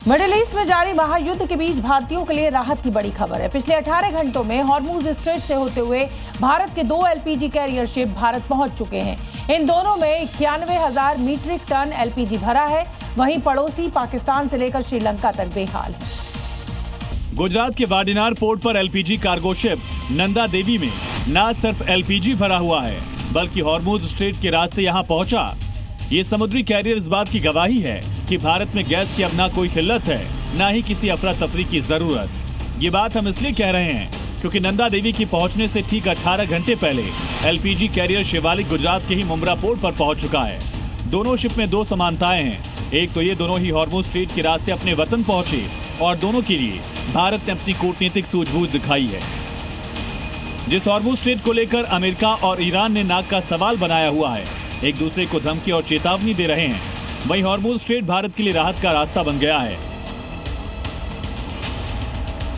Middle east में जारी महायुद्ध के बीच भारतीयों के लिए राहत की बड़ी खबर है। पिछले 18 घंटों में हॉर्मुज स्ट्रेट से होते हुए भारत के 2 एलपीजी कैरियर शिप भारत पहुंच चुके हैं। इन दोनों में 91,000 मीट्रिक टन एलपीजी भरा है। वहीं पड़ोसी पाकिस्तान से लेकर श्रीलंका तक बेहाल है। गुजरात के वाडिनार पोर्ट पर LPG cargo ship Nanda Devi में न सिर्फ एलपीजी भरा हुआ है, बल्कि हॉर्मुज स्ट्रेट के रास्ते यहां पहुंचा। ये समुद्री कैरियर इस बात की गवाही है कि भारत में गैस की अब ना कोई किल्लत है, ना ही किसी अफरा तफरी की जरूरत। ये बात हम इसलिए कह रहे हैं क्योंकि नंदा देवी की पहुंचने से ठीक 18 घंटे पहले एलपीजी कैरियर शिवालिक गुजरात के ही मुंब्रा पोर्ट पर पहुंच चुका है। दोनों शिप में 2 समानताएं हैं। एक तो ये दोनों ही हॉर्मुज स्ट्रेट के रास्ते अपने वतन पहुंचे और दोनों के लिए भारत ने अपनी कूटनीतिक सूझबूझ दिखाई है। जिस हॉर्मुज स्ट्रेट को लेकर अमेरिका और ईरान ने नाक का सवाल बनाया हुआ है, एक दूसरे को धमकी और चेतावनी दे रहे हैं, वहीं हॉर्मुज स्ट्रेट भारत के लिए राहत का रास्ता बन गया है।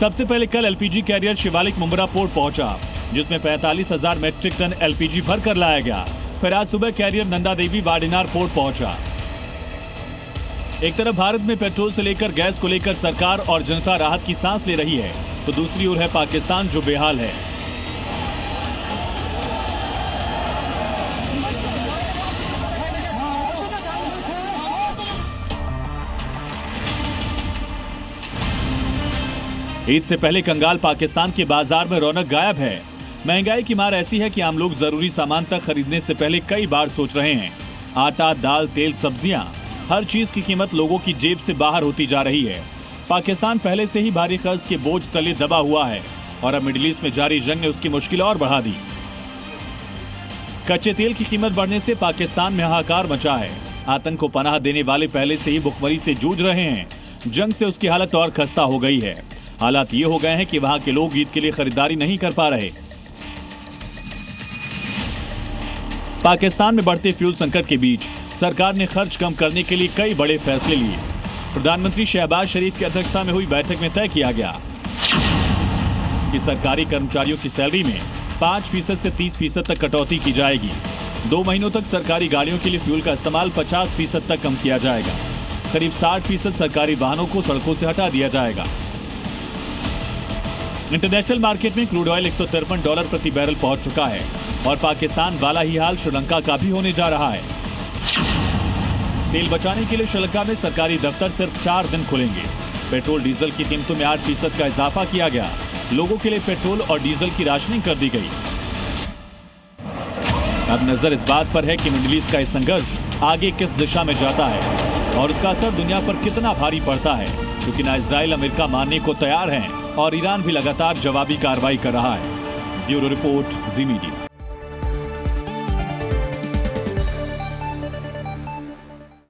सबसे पहले कल LPG career Shivalik Mumbra port पहुंचा, जिसमें 45,000 मीट्रिक टन एलपीजी भर कर लाया गया। फिर आज सुबह कैरियर नंदा देवी वाडिनार पोर्ट पहुंचा। एक तरफ भारत में पेट्रोल से लेकर गैस को लेकर सरकार और जनता राहत की सांस ले रही है, तो दूसरी ओर है पाकिस्तान, जो बेहाल है। ईद से पहले कंगाल पाकिस्तान के बाजार में रौनक गायब है। महंगाई की मार ऐसी है कि आम लोग जरूरी सामान तक खरीदने से पहले कई बार सोच रहे हैं। आटा, दाल, तेल, सब्जियां, हर चीज की कीमत लोगों की जेब से बाहर होती जा रही है। पाकिस्तान पहले से ही भारी कर्ज के बोझ तले दबा हुआ है और अब मिडिल ईस्ट में जारी जंग ने उसकी मुश्किल और बढ़ा दी। कच्चे तेल की कीमत बढ़ने से पाकिस्तान में हाहाकार मचा है। आतंक को पनाह देने वाले पहले से ही भुखमरी से जूझ रहे हैं। जंग से उसकी हालत और खस्ता हो गई है। हालात ये हो गए हैं कि वहां के लोग ईद के लिए खरीदारी नहीं कर पा रहे। पाकिस्तान में बढ़ते फ्यूल संकट के बीच सरकार ने खर्च कम करने के लिए कई बड़े फैसले लिए। प्रधानमंत्री शहबाज शरीफ की अध्यक्षता में हुई बैठक में तय किया गया कि सरकारी कर्मचारियों की सैलरी में 5% से 30% तक कटौती की जाएगी। 2 महीनों तक सरकारी गाड़ियों के लिए फ्यूल का इस्तेमाल 50% तक कम किया जाएगा। करीब 60% सरकारी वाहनों को सड़कों से हटा दिया जाएगा। इंटरनेशनल मार्केट में क्रूड ऑयल $153 प्रति बैरल पहुंच चुका है और पाकिस्तान वाला ही हाल श्रीलंका का भी होने जा रहा है। तेल बचाने के लिए श्रीलंका में सरकारी दफ्तर सिर्फ 4 दिन खुलेंगे। पेट्रोल डीजल की कीमतों में 8% का इजाफा किया गया। लोगों के लिए पेट्रोल और डीजल की राशनिंग कर दी गई। अब नजर इस बात पर है कि मिडिल ईस्ट का यह संघर्ष आगे किस दिशा में जाता है और उसका असर दुनिया पर कितना भारी पड़ता है, क्योंकि ना इजराइल अमेरिका मानने को तैयार है और ईरान भी लगातार जवाबी कार्रवाई कर रहा है। ब्यूरो रिपोर्ट, जी मीडिया।